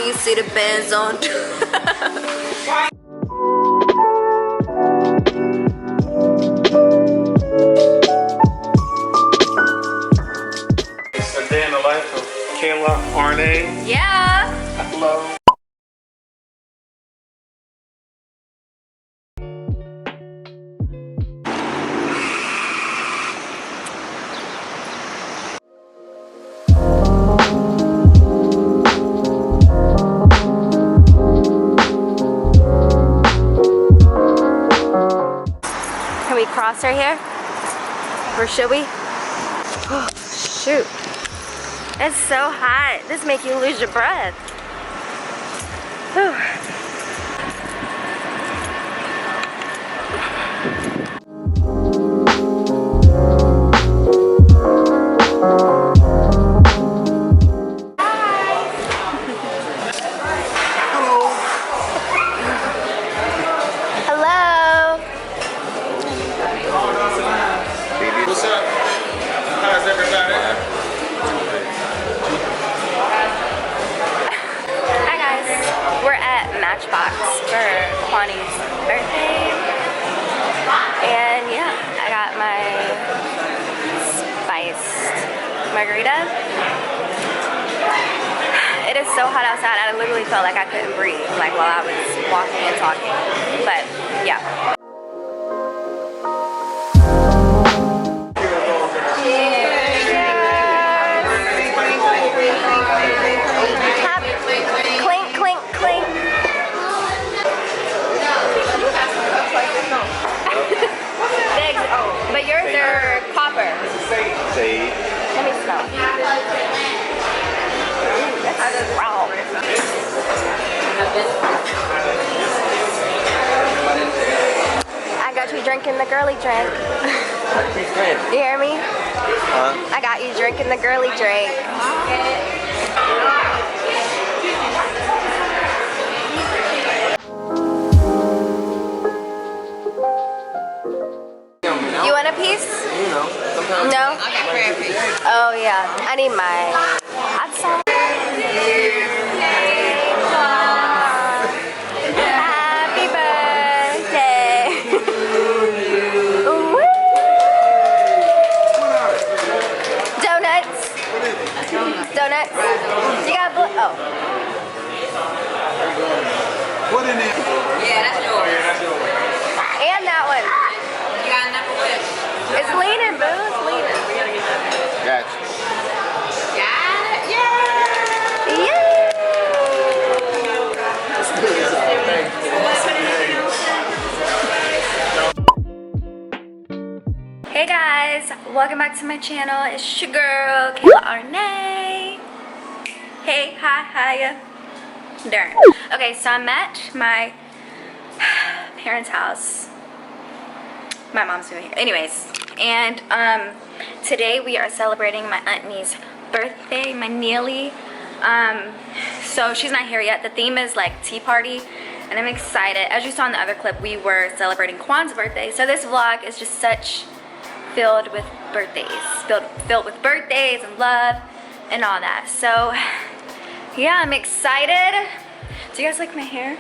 you see the bands on. It's a day in the life of Kaylah, Arnae. Yeah. Hello. Can we cross her here? Or should we? Oh, shoot. It's so hot. This makes you lose your breath. Whew. What's up? How's everybody? Hi guys. We're at Matchbox for Kwani's birthday. And yeah, I got my spiced margarita. It is so hot outside. I literally felt like I couldn't breathe like while I was walking and talking. But yeah. But yours are copper. Sage. Let me smell. Ooh, that's wow. I got you drinking the girly drink. You hear me? I got you drinking the girly drink. You want a piece? You know, sometimes. No? Oh yeah. I need my hot sauce. Happy birthday. Woo! Donuts. Donuts. You got oh. What in there? Yeah, that's yours. And that one. You got another wish. It's leaning, boo. It's leaning. Gotcha. Got it? Yeah. Hey guys, welcome back to my channel. It's your girl, Kaylaharnae. Hey, hiya. Darn. Okay, so I'm at my parents' house. My mom's doing here. Anyways, and today we are celebrating my auntie's birthday, my Neely. So she's not here yet. The theme is like tea party, and I'm excited. As you saw in the other clip, we were celebrating Kwan's birthday. So this vlog is just such filled with birthdays, filled with birthdays and love and all that. So yeah, I'm excited. Do you guys like my hair?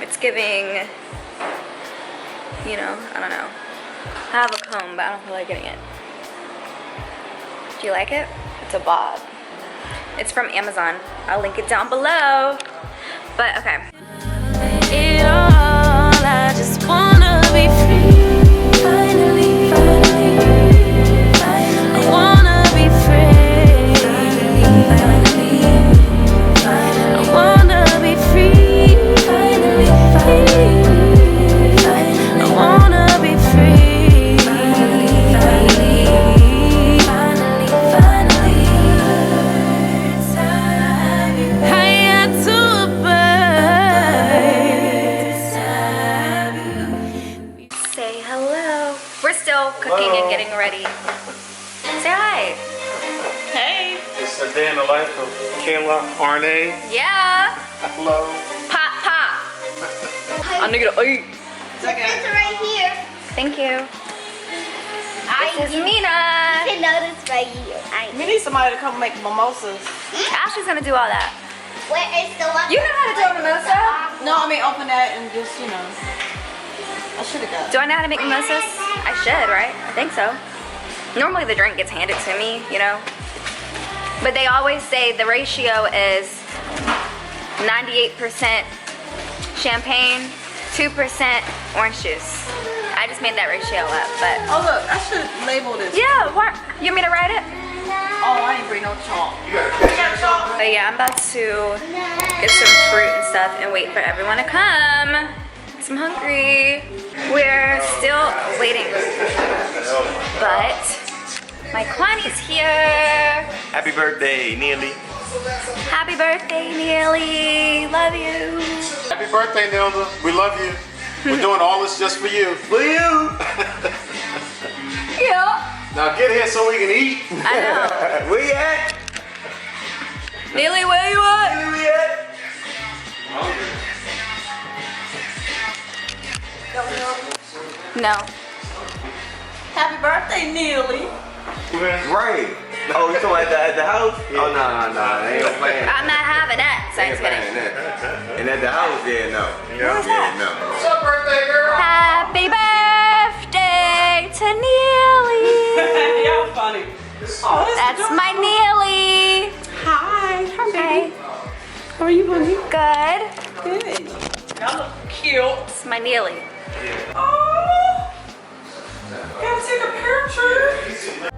It's giving, you know, I don't know. I have a comb, but I don't feel like getting it. Do you like it? It's a bob. It's from Amazon. I'll link it down below. But okay. It all, I just wanna be free. Finally, I wanna be free. I wanna be free. I wanna be free. I had to Say hello. We're still cooking and getting ready. Say hi. Hey. It's a day in the life of Kaylah, Arnae. Yeah. Hello. Pop, pop. I'm gonna eat. It's okay. right here. Thank you. This is Mina. You can notice right here. We need somebody to come make mimosas. Ashley's gonna do all that. Where is the one? You know how to do a mimosa? No, I mean open that and just, you know. I should have got it. Do I know how to make mimosas? I should, right? I think so. Normally the drink gets handed to me, you know. But they always say the ratio is 98% champagne, 2% orange juice. I just made that ratio up, but. Oh look, I should label this. Yeah, what? You want me to write it? Oh, I ain't bring no chalk. But yeah, I'm about to get some fruit and stuff and wait for everyone to come. 'Cause I'm hungry. We're still waiting. But my Kwani's here. Happy birthday, Neely. Happy birthday, Neely. Love you. Happy birthday, Nelda. We love you. We're doing all this just for you. For you. Yeah. Now get here so we can eat. I know. Where you at? Neely, where you at? Where we at? No. Happy birthday, Neely. Right. Oh, you talking at the house? Oh, no. They ain't playing. I'm not having that. So I'm Ain't just kidding. playing that. And at the house, yeah, no. What was that? No. What's up, birthday girl? Happy birthday to Neely. Y'all funny. Oh, That's my Neely. Hi. Hey. How are you, honey? Good. Good. Y'all look cute. It's my Neely. Oh. Gotta take a picture.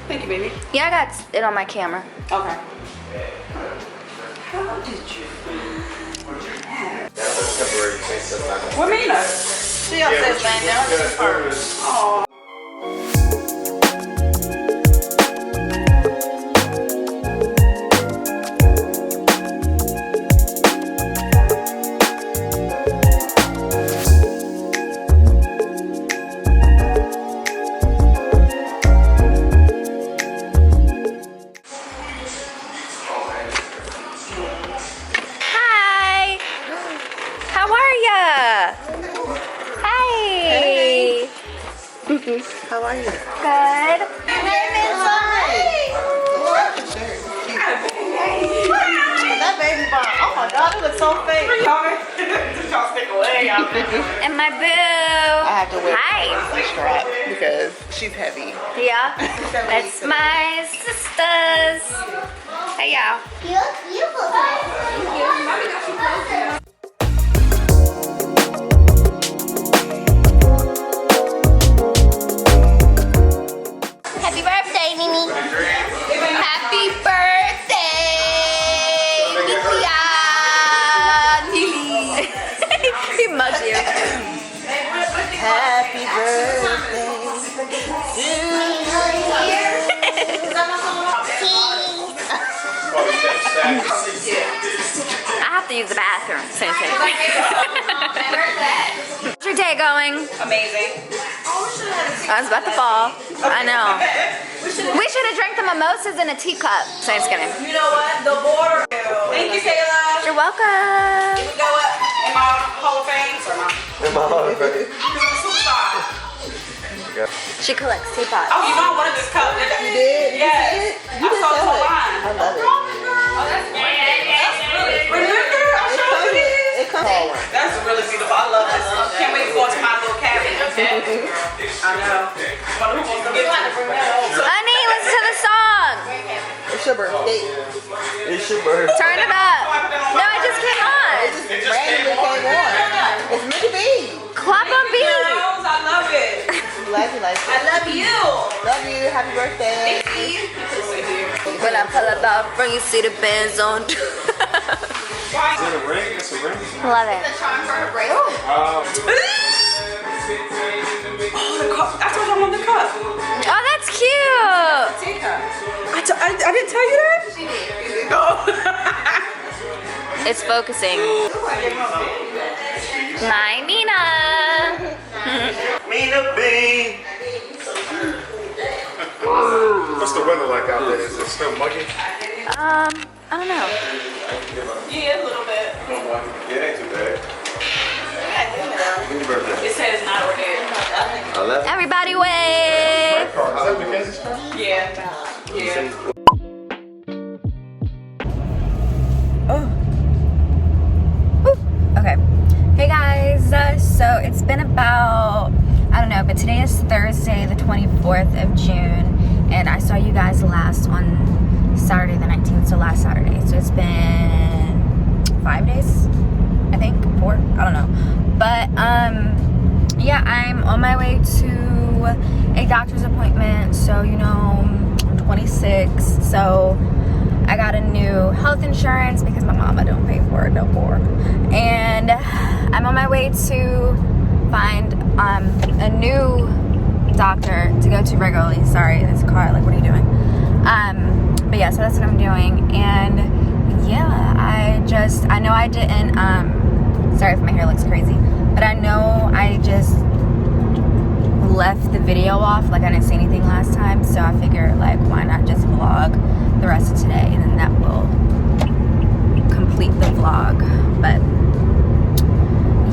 Thank you, baby. Yeah, I got it on my camera. Okay. How did you? What Mina? She upstairs laying down. She's first. Oh. Hi. How are ya? Hi. How are you? Good. That baby bump. Oh my God, it looks so fake. Y'all stick away, y'all. And my boo. I have to wear Hi. a strap because she's heavy. Yeah. That's my sisters. Hey, y'all. Happy birthday, Mimi. Happy birthday, Neely. He mugs you. Happy birthday. I have to use the bathroom. Same thing. How's your day going? Amazing. I was about to fall. I know. We should have drank the mimosas in a teacup. So I'm just kidding. You know what? The border. Thank you, Kayla. You're welcome. We go up in my Hall of Fame or not? In my heart, baby. Superstar. She collects teapots. Oh, you know I wanted this cup. You did? Yes. I saw this online. I love it. Oh, that's really. Remember? I showed you this. It comes. That's really beautiful. I love this. Can't wait to go to my little cabin. I know. Wonder who wants to get it. Honey, listen to the song. It's your birthday. It's your birthday. Turn it up. No, it just came on. It randomly came on. It's meant to be. Clap on beat. I love it. I'm glad you like it. I love you. Love you. Happy birthday. When I pull up out front, you see the bands on. Is it a ring? It's a ring. Love it. Oh, the cup. I told you I want the cup. Oh, that's cute. I didn't tell you that? She did. Oh. It's focusing. My Mina. Mina Bean. What's the weather like out there? Is it still muggy? I don't know. Yeah, a little bit. Yeah, it ain't too bad. Whose birthday? It says not ordained. 11. Everybody wave. Is that Mackenzie's car? Yeah. Yeah. Okay. Hey guys, so it's been about, I don't know, but today is Thursday, the 24th of June, and I saw you guys last on Saturday the 19th, so last Saturday. So it's been 5 days, I think, 4, I don't know. But, yeah, I'm on my way to a doctor's appointment, so, you know, I'm 26, so I got a new health insurance because my mama don't pay for it no more. And I'm on my way to find a new doctor to go to regularly. Sorry, there's a car, like what are you doing? But yeah, so that's what I'm doing. And yeah, I know I didn't, sorry if my hair looks crazy, but I know I just left the video off, like I didn't say anything last time, so I figured like why not just vlog the rest of today, and then that will complete the vlog. But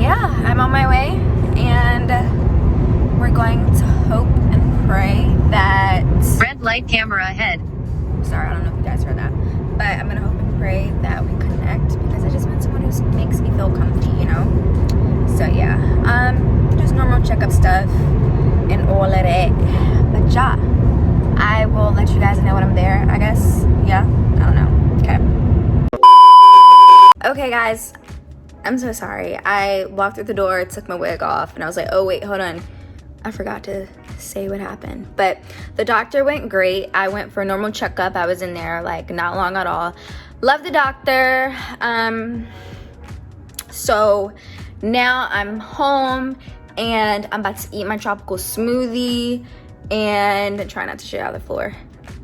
yeah, I'm on my way, and we're going to hope and pray that red light camera ahead. Sorry, I don't know if you guys heard that, but I'm gonna hope and pray that we connect because I just want someone who makes me feel comfy, you know. So yeah, just normal checkup stuff and all of that. But yeah, I will let you guys know when I'm there, I guess. Yeah, I don't know. Okay. Okay, guys, I'm so sorry. I walked through the door, took my wig off, and I was like, oh, wait, hold on. I forgot to say what happened. But the doctor went great. I went for a normal checkup. I was in there, like, not long at all. Love the doctor. So now I'm home, and I'm about to eat my tropical smoothie and try not to shit out of the floor.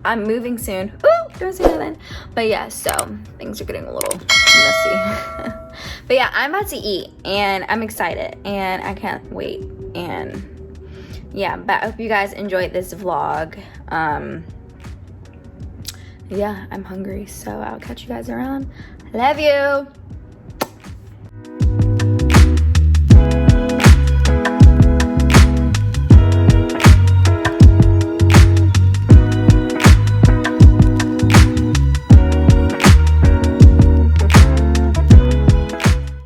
I'm moving soon. Ooh, don't say nothing. But yeah, so things are getting a little messy. But yeah, I'm about to eat, and I'm excited, and I can't wait. And yeah, but I hope you guys enjoyed this vlog. Yeah, I'm hungry, so I'll catch you guys around. Love you.